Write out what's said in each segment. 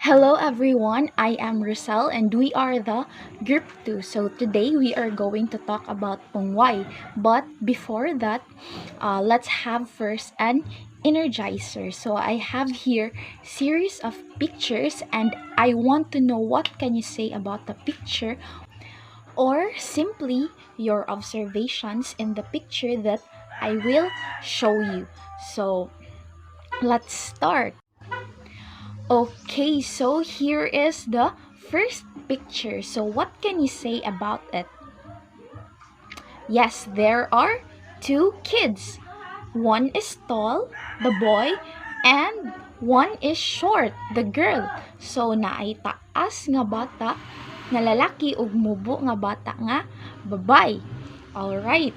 Hello everyone, I am Rosel and we are the group 2. So today we are going to talk about PUNGWAY. But before that, let's have first an energizer. So I have here series of pictures and I want to know what can you say about the picture or simply your observations in the picture that I will show you. So let's start. Okay, so here is the first picture. So what can you say about it? Yes, there are two kids. One is tall, the boy, and one is short, the girl. So naay taas nga bata nga lalaki ug mubo nga bata nga babay. All right.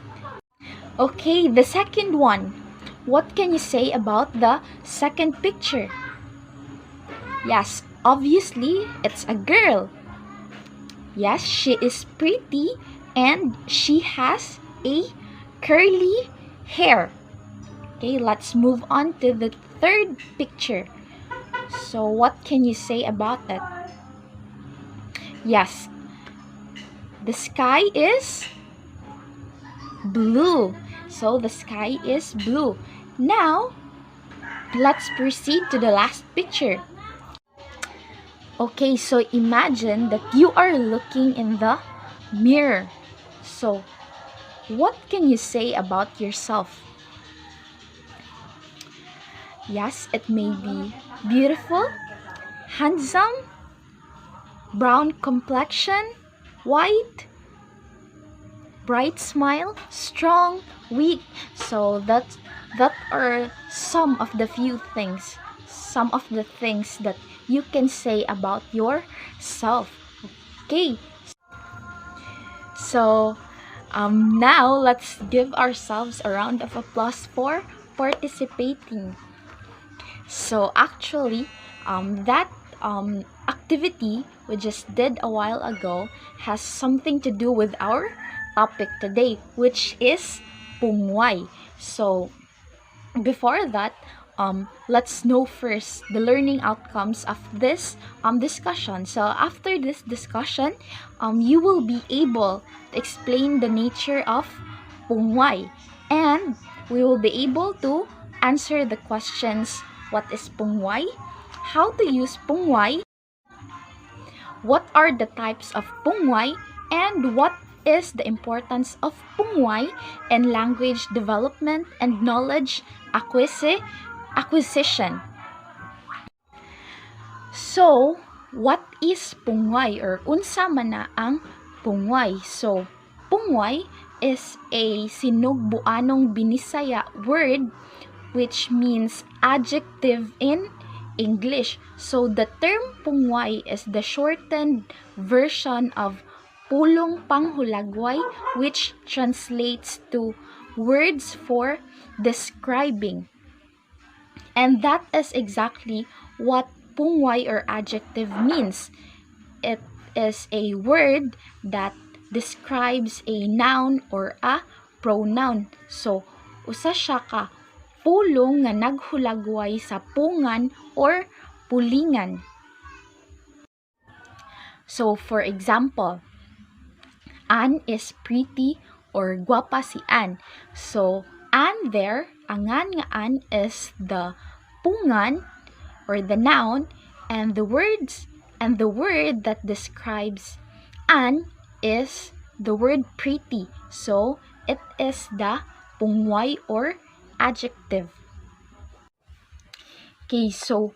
Okay, the second one. What can you say about the second picture? Yes, obviously, it's a girl. Yes, she is pretty and she has a curly hair. Okay, let's move on to the third picture. So, what can you say about it? Yes, the sky is blue. So, the sky is blue. Now, let's proceed to the last picture. Okay, so imagine that you are looking in the mirror. So, what can you say about yourself? Yes, it may be beautiful, handsome, brown complexion, white, bright smile, strong, weak. So that are some of the things that you can say about yourself. Okay, so now let's give ourselves a round of applause for participating. So actually, that activity we just did a while ago has something to do with our topic today, which is PUNGWAY. So before that, let's know first the learning outcomes of this discussion. So after this discussion, you will be able to explain the nature of PUNGWAY, and we will be able to answer the questions: what is PUNGWAY, how to use PUNGWAY, what are the types of PUNGWAY, and what is the importance of PUNGWAY in language development and knowledge acquisition. So, what is PUNGWAY or unsa man na ang PUNGWAY? So, PUNGWAY is a sinugbuanong Binisaya word which means adjective in English. So, the term PUNGWAY is the shortened version of pulong panghulagway, which translates to words for describing. And that is exactly what PUNGWAY or adjective means. It is a word that describes a noun or a pronoun. So, usa siya ka pulong nga naghulagway sa pungan or pulingan. So, for example, Anne is pretty or guwapa si Anne. So, Anne there, angan nga Anne is the pungan or the noun, and the word that describes Anne is the word pretty. So, it is the PUNGWAY or adjective. Okay, so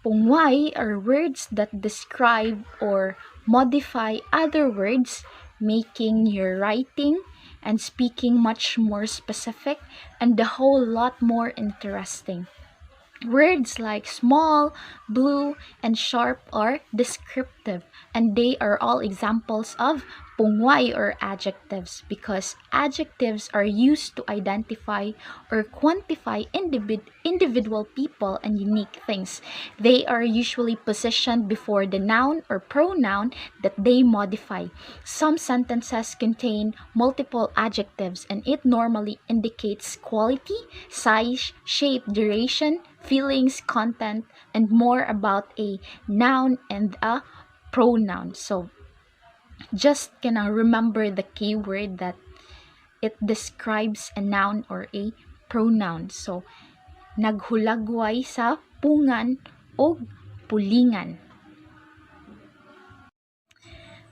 PUNGWAY are words that describe or modify other words, making your writing and speaking much more specific and a whole lot more interesting. Words like small, blue, and sharp are descriptive, and they are all examples of PUNGWAY or adjectives, because adjectives are used to identify or quantify individual people and unique things. They are usually positioned before the noun or pronoun that they modify. Some sentences contain multiple adjectives, and it normally indicates quality, size, shape, duration, feelings, content, and more about a noun and a pronoun. So just gonna remember the keyword that it describes a noun or a pronoun. So naghulagway sa pungan o pulingan.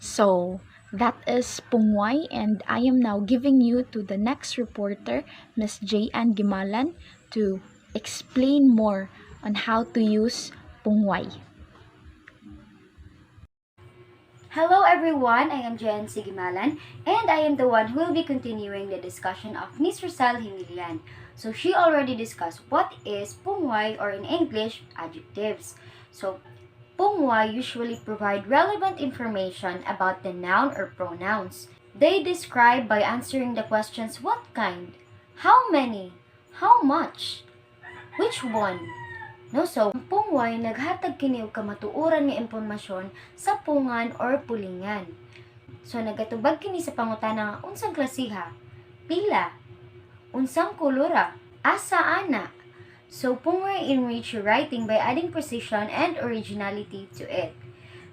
So that is Pungway, and I am now giving you to the next reporter, Miss J. Ann Gimalan, to explain more on how to use Pungway. Hello everyone, I am Jen Sigimalan and I am the one who will be continuing the discussion of Miss Rosal Himilian. So she already discussed what is pungway, or in English, adjectives. So pungway usually provide relevant information about the noun or pronouns. They describe by answering the questions what kind, how many, how much, which one. No, so, ang pungway naghatag kini og kamatuoran nga impormasyon sa pungan or pulingan. So, nagatubag kini sa pangutana nga unsang klasiha, pila, unsang kulura, asa ana. So, pungway enrich your writing by adding precision and originality to it.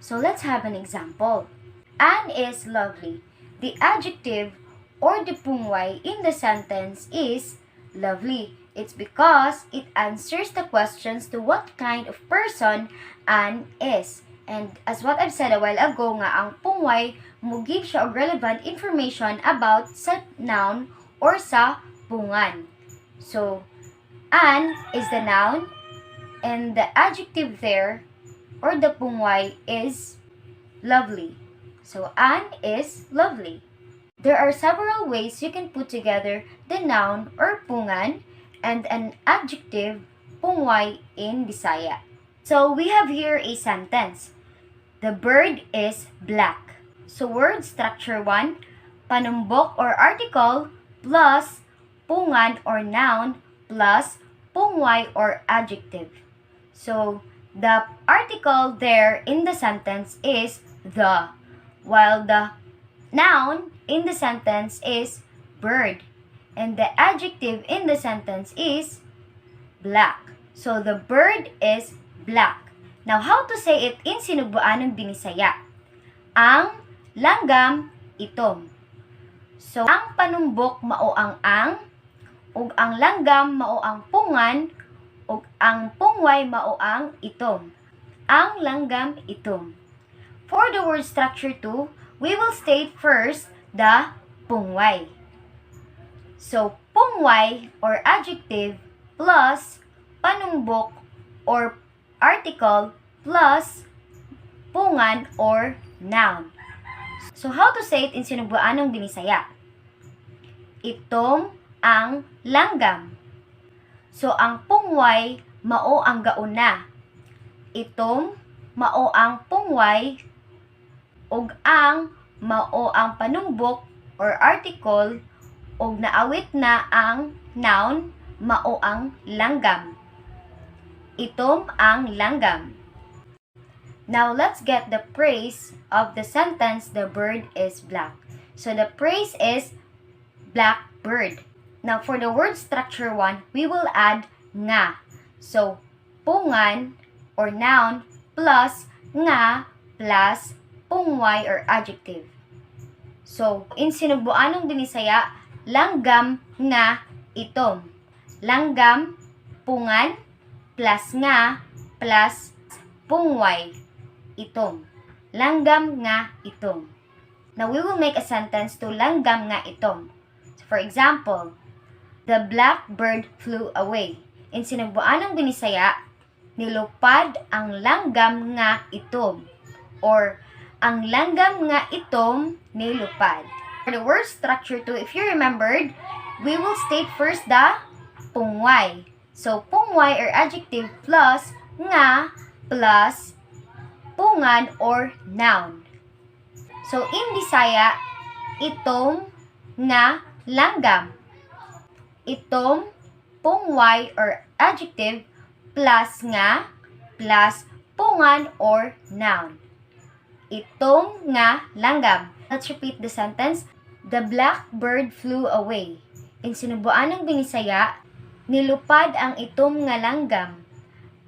So, let's have an example. Anne is lovely. The adjective or the pungway in the sentence is lovely. It's because it answers the questions to what kind of person Anne is. And as what I've said a while ago nga, ang pungway mo give siya og relevant information about sa noun or sa pungan. So, Anne is the noun and the adjective there or the pungway is lovely. So, Anne is lovely. There are several ways you can put together the noun or pungan and an adjective, pungway, in Bisaya. So we have here a sentence. The bird is black. So word structure 1, panumbok or article plus pungan or noun plus pungway or adjective. So the article there in the sentence is the, while the noun in the sentence is bird. And the adjective in the sentence is black. So the bird is black. Now, how to say it in Sinugbuanong Binisaya? Ang langgam itom. So, ang panumbok mao ang, ug ang langgam mao ang pungan, ug ang pungway mao ang itom. Ang langgam itom. For the word structure 2, we will state first the pungway. So, pungway or adjective plus panumbok or article plus pungan or noun. So, how to say it in Sinugbuanong Binisaya? Itom ang langgam. So, ang pungway mao ang gauna. Itom mao ang pungway ug ang mao ang panumbok or article ug naawit na ang noun, mao ang langgam. Itom ang langgam. Now, let's get the praise of the sentence, the bird is black. So, the praise is black bird. Now, for the word structure 1, we will add nga. So, pungan or noun plus nga plus pungway or adjective. So, in Sinugbuanong Binisaya, langgam nga itom. Langgam, pungan, plus nga, plus pungway, itom. Langgam nga itom. Now, we will make a sentence to langgam nga itom. So, for example, the black bird flew away. In Sinugbuanong Binisaya, nilupad ang langgam nga itom. Or, ang langgam nga itom nilupad. For the word structure 2, if you remembered, we will state first the pungway. So, pungway or adjective plus nga plus pungan or noun. So, in Bisaya, itom nga langgam. Itom, pungway or adjective plus nga plus pungan or noun. Itom nga langgam. Let's repeat the sentence. The black bird flew away. In Sinugbuanong Binisaya, nilupad ang itom nga langgam.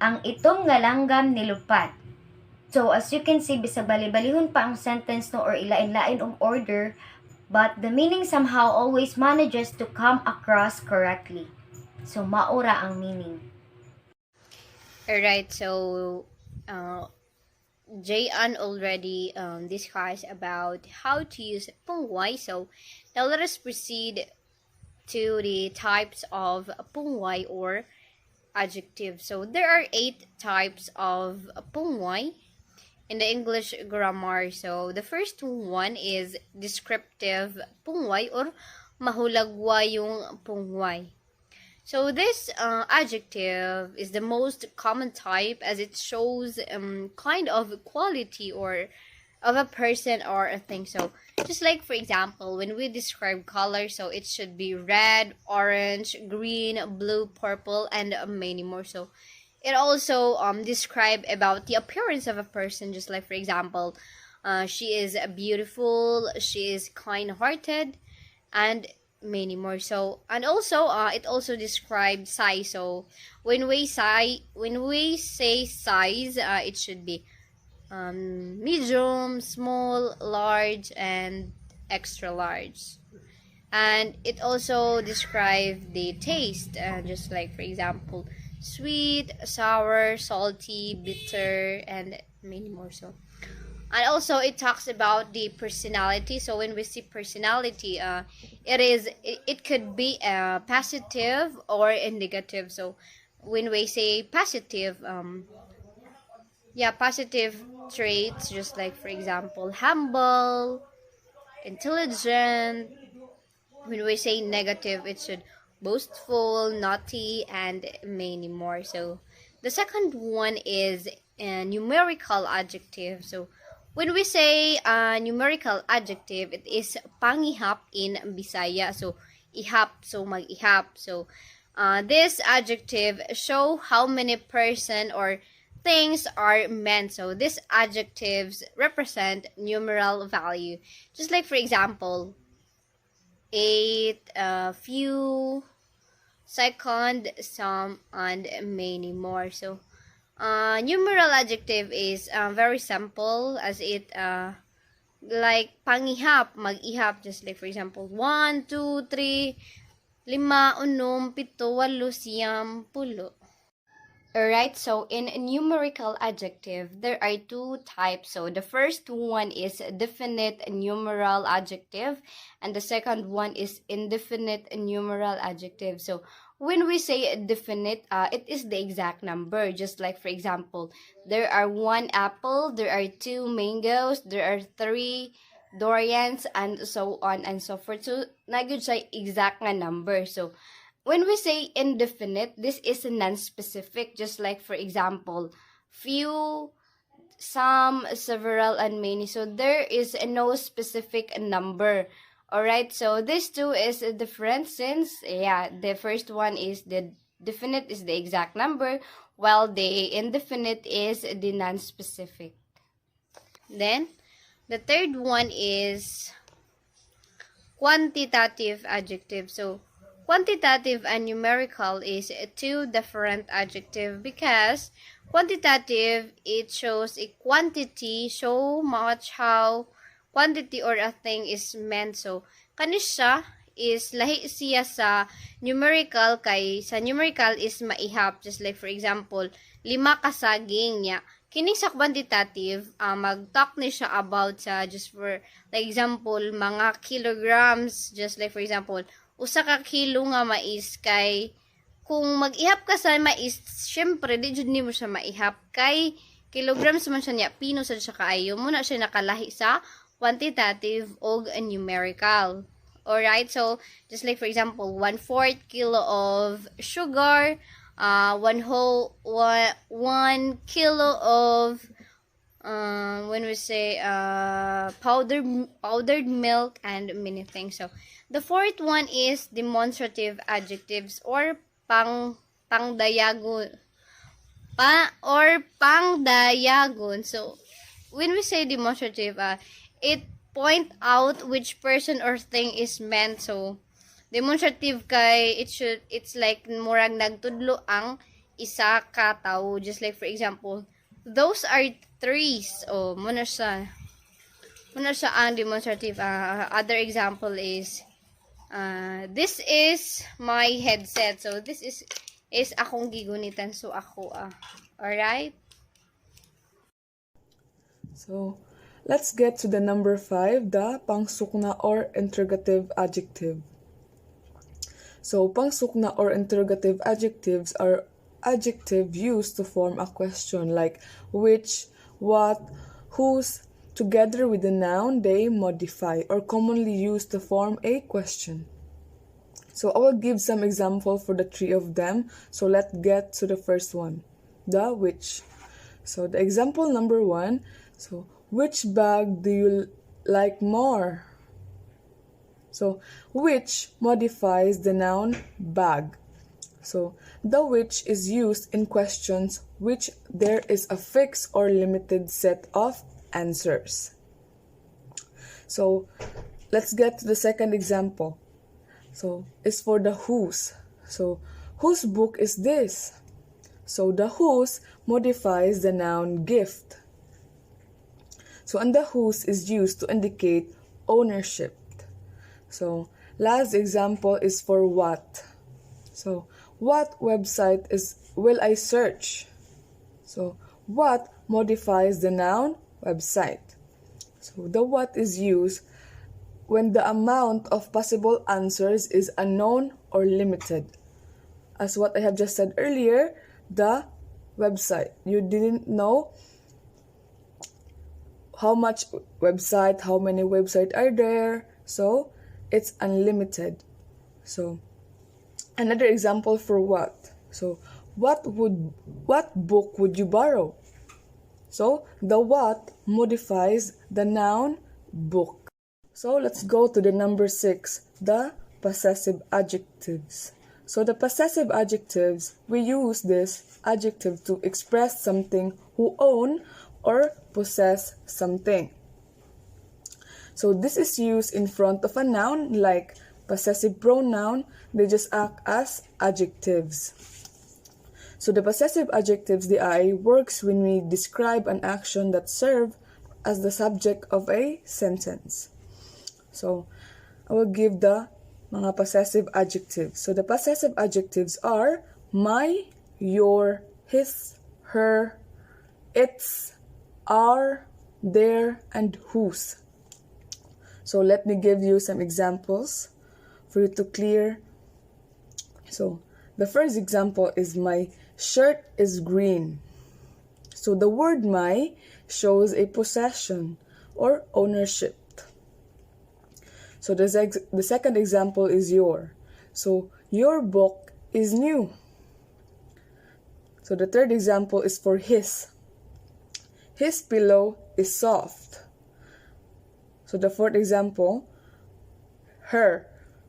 ang itom nga langgam nilupat. So, as you can see, bisa bali-balihon pa ang sentence no or ilain-lain ang order, but the meaning somehow always manages to come across correctly. So, maura ang meaning. Alright, so Jayan already discussed about how to use pungway. So now let us proceed to the types of pungway or adjective. So there are 8 types of pungway in the English grammar. So the first one is descriptive pungway or mahulagwayong pungway. So this adjective is the most common type as it shows kind of quality or of a person or a thing. So just like for example, when we describe color, so it should be red, orange, green, blue, purple, and many more. So it also describe about the appearance of a person. Just like for example, she is beautiful, she is kind-hearted, and many more. So and also it also describes size. So when we say size, it should be medium, small, large, and extra large. And it also describes the taste, just like for example, sweet, sour, salty, bitter, and many more. So and also it talks about the personality. So when we see personality, it could be a positive or a negative. So when we say positive, positive traits, just like for example, humble, intelligent. When we say negative, it should boastful, naughty, and many more. So the second one is a numerical adjective. So when we say numerical adjective, it is pangihap in Bisaya. So ihap, so mag-ihap. So this adjective show how many person or things are meant. So these adjectives represent numeral value. Just like for example, 8, few, second, some, and many more. So numeral adjective is very simple as it like pangihap, mag-ihap, just like for example 1, 2, 3, 5, 6, 7, 8, 9, 10. Alright, so in numerical adjective, there are 2 types. So the first one is definite numeral adjective, and the second one is indefinite numeral adjective. So when we say definite, it is the exact number. Just like for example, there are 1 apple, there are 2 mangoes, there are 3 durians, and so on and so forth. So nagyud siya exact nga number. So when we say indefinite, this is non-specific. Just like for example, few, some, several, and many. So there is no specific number. Alright, so this two is different since the first one is the definite is the exact number, while the indefinite is the non-specific. Then the third one is quantitative adjective. So quantitative and numerical is 2 different adjective because quantitative, it shows a quantity, so much how quantity or a thing is meant. So kanisya is lahi siya sa numerical, kay sa numerical is maihap. Just like for example, 5 ka saging niya. Kining sa quantitative, mag-talk ni siya about sa, just for like example, mga kilograms. Just like for example, 1 ka kilo nga mais, kay kung mag-ihap ka sa mais, syempre di jud nimo siya maihap kay kilograms man siya niya, pino sad siya kaayo, muna siya nakalahi sa quantitative o numerical. Alright, so just like for example, 1/4 kilo of sugar, 1 kilo of when we say powdered milk, and many things. So the fourth one is demonstrative adjectives or pangdayagon. So when we say demonstrative, it point out which person or thing is meant. So demonstrative kay it's like murag nagtudlo ang isa ka tao. Just like for example, those are trees. O, muna siya ang demonstrative. Other example is, this is my headset. So, this is akong gigunitan. So, ako, alright? So, let's get to the number 5, the pangsukna or interrogative adjective. So, pangsukna or interrogative adjectives are adjectives used to form a question like which, what, whose. Together with the noun, they modify or commonly used to form a question. So I will give some example for the 3 of them. So let's get to the first one, the which. So the example number 1, so which bag do you like more? So which modifies the noun bag. So the which is used in questions which there is a fixed or limited set of answers. So let's get to the second example. So it's for the whose. So whose book is this? So the whose modifies the noun gift. So and the whose is used to indicate ownership. So last example is for what. So what website will I search? So what modifies the noun website. So the what is used when the amount of possible answers is unknown or limited. As what I have just said earlier, the website. You didn't know how much website, how many websites are there. So it's unlimited. So another example for what. So what book would you borrow? So the what modifies the noun book. So let's go to the number 6, the possessive adjectives. So the possessive adjectives, we use this adjective to express something who own or possess something. So this is used in front of a noun like possessive pronoun. They just act as adjectives. So the possessive adjectives, the I, works when we describe an action that serves as the subject of a sentence. So I will give the mga possessive adjectives. So the possessive adjectives are my, your, his, her, its, our, their, and whose. So let me give you some examples for you to clear. So the first example is my shirt is green. So the word my shows a possession or ownership. So the second example is your. So your book is new. So the third example is for his. His pillow is soft. So the fourth example, her.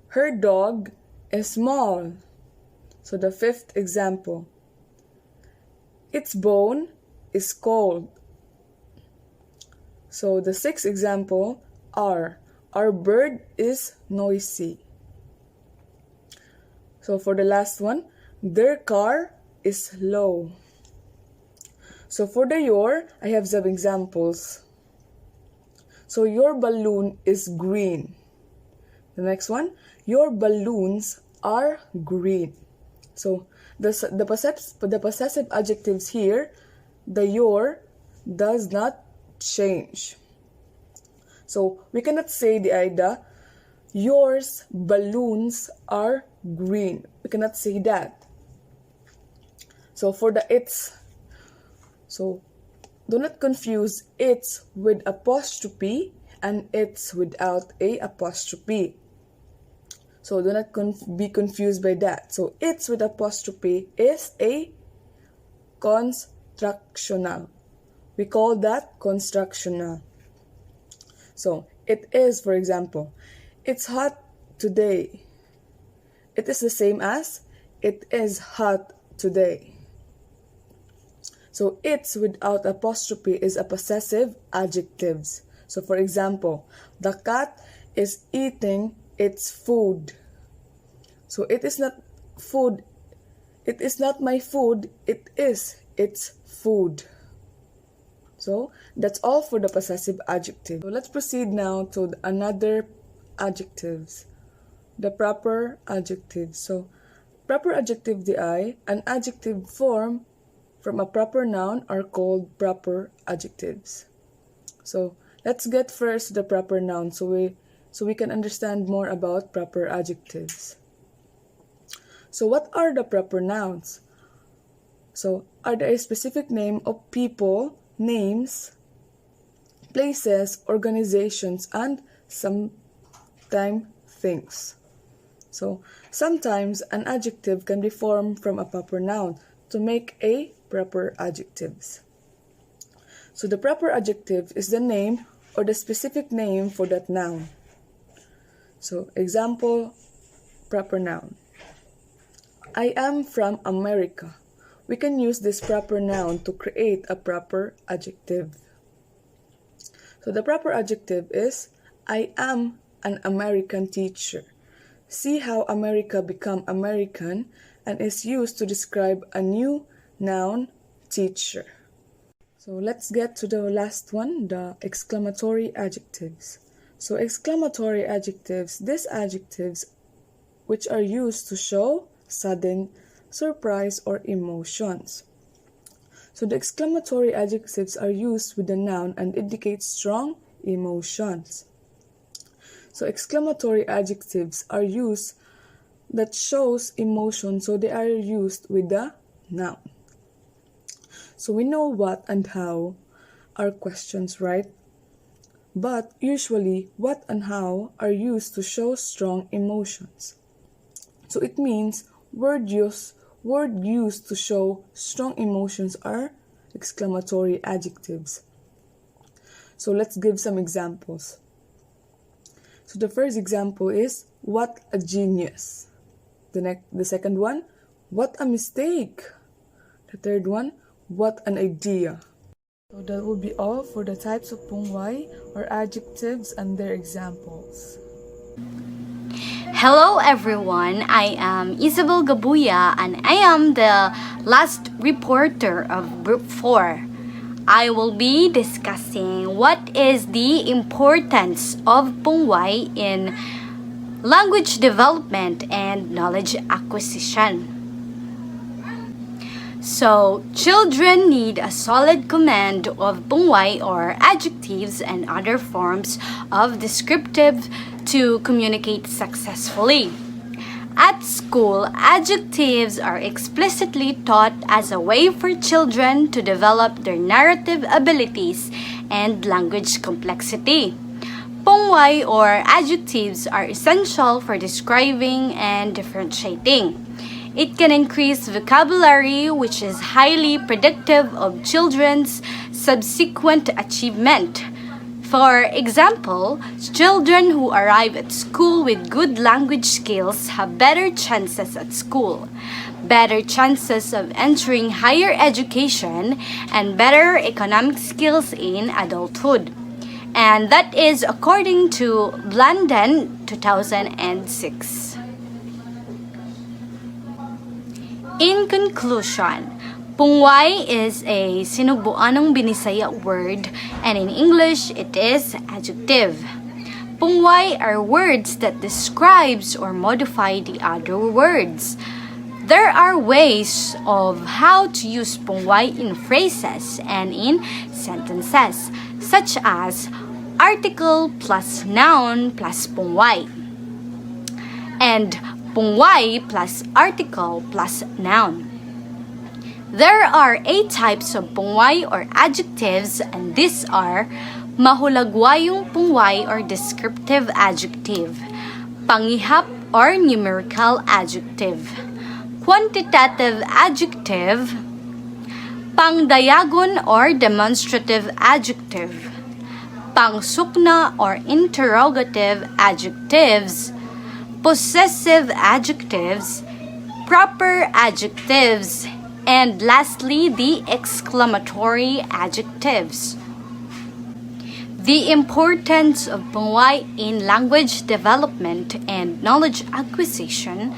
Her dog is small. So the fifth example, its bone is cold. So the sixth example, our bird is noisy. So for the last one, their car is low. So for the your, I have some examples. So your balloon is green. The next one, your balloons are green. So the possessive adjectives here, the your does not change. So we cannot say the either yours balloons are green. We cannot say that. So for the its, so do not confuse its with apostrophe and its without a apostrophe. So do not be confused by that. So its with apostrophe is a constructional. We call that constructional. So it is, for example, it's hot today. It is the same as it is hot today. So it's without apostrophe is a possessive adjectives. So for example, the cat is eating its food. So it is not food It is not my food, it is its food. So that's all for the possessive adjective. So let's proceed now to another adjectives. The proper adjective. So proper adjective di, an adjective form from a proper noun are called proper adjectives. So let's get first the proper noun so we can understand more about proper adjectives. So what are the proper nouns? So are they a specific name of people, names, places, organizations, and sometimes things. So sometimes an adjective can be formed from a proper noun to make a proper adjectives. So the proper adjective is the name or the specific name for that noun. So example, proper noun. I am from America. We can use this proper noun to create a proper adjective. So the proper adjective is, I am an American teacher. See how America become American and is used to describe a new noun, teacher. So let's get to the last one, the exclamatory adjectives. So exclamatory adjectives, these adjectives which are used to show sudden, surprise, or emotions. So the exclamatory adjectives are used with the noun and indicate strong emotions. So exclamatory adjectives are used that shows emotion, so they are used with the noun. So we know what and how are questions, right? But usually what and how are used to show strong emotions. So it means word used to show strong emotions are exclamatory adjectives. So let's give some examples. So the first example is, what a genius. The second one, what a mistake. The third one, what an idea. So that will be all for the types of pungway or adjectives and their examples. Hello everyone, I am Isabel Gabuya and I am the last reporter of Group 4. I will be discussing what is the importance of pungway in language development and knowledge acquisition. So, children need a solid command of pungway or adjectives and other forms of descriptive to communicate successfully. At school, adjectives are explicitly taught as a way for children to develop their narrative abilities and language complexity. Pungway or adjectives are essential for describing and differentiating. It can increase vocabulary, which is highly predictive of children's subsequent achievement. For example, children who arrive at school with good language skills have better chances at school, better chances of entering higher education, and better economic skills in adulthood. And that is according to Blandon 2006. In conclusion, pungway is a Sinugbuanong Binisaya word, and in English it is adjective. Pungway are words that describes or modify the other words. There are ways of how to use pungway in phrases and in sentences, such as article plus noun plus pungway, and pungway plus article plus noun. There are 8 types of pungway or adjectives, and these are mahulagwayong pungway or descriptive adjective, pangihap or numerical adjective, quantitative adjective, pangdayagon or demonstrative adjective, pangsukna or interrogative adjectives, possessive adjectives, proper adjectives, and lastly, the exclamatory adjectives. The importance of pungway in language development and knowledge acquisition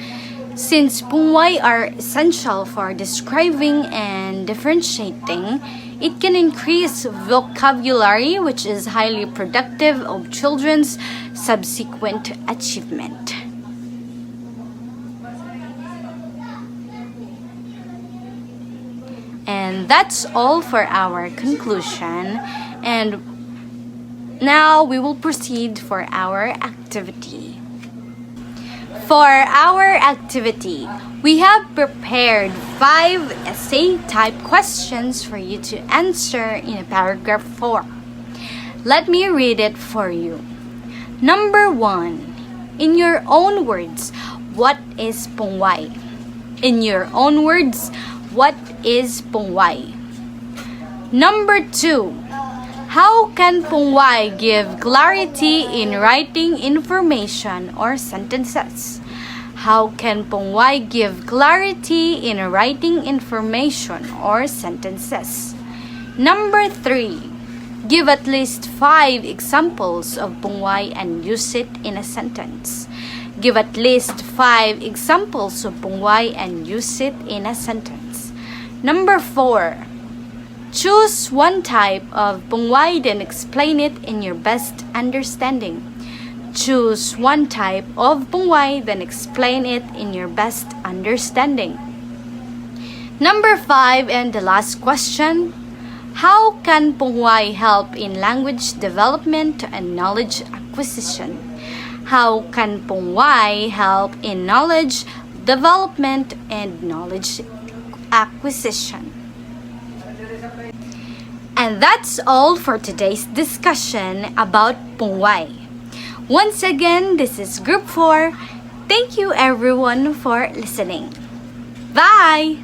Since PUNGWAY are essential for describing and differentiating, it can increase vocabulary, which is highly productive of children's subsequent achievement. And that's all for our conclusion. And now we will proceed for our activity. For our activity, we have prepared 5 essay-type questions for you to answer in a paragraph form. Let me read it for you. Number 1. In your own words, what is PUNGWAY? In your own words, what is PUNGWAY? Number 2. How can PUNGWAY give clarity in writing information or sentences? How can PUNGWAY give clarity in writing information or sentences? Number 3. Give at least 5 examples of PUNGWAY and use it in a sentence. Give at least 5 examples of PUNGWAY and use it in a sentence. Number 4. Choose one type of PUNGWAY, then explain it in your best understanding. Choose one type of PUNGWAY, then explain it in your best understanding. Number 5 and the last question. How can PUNGWAY help in language development and knowledge acquisition? How can PUNGWAY help in knowledge development and knowledge acquisition? And that's all for today's discussion about PUNGWAY. Once again, this is Group 4. Thank you everyone for listening. Bye!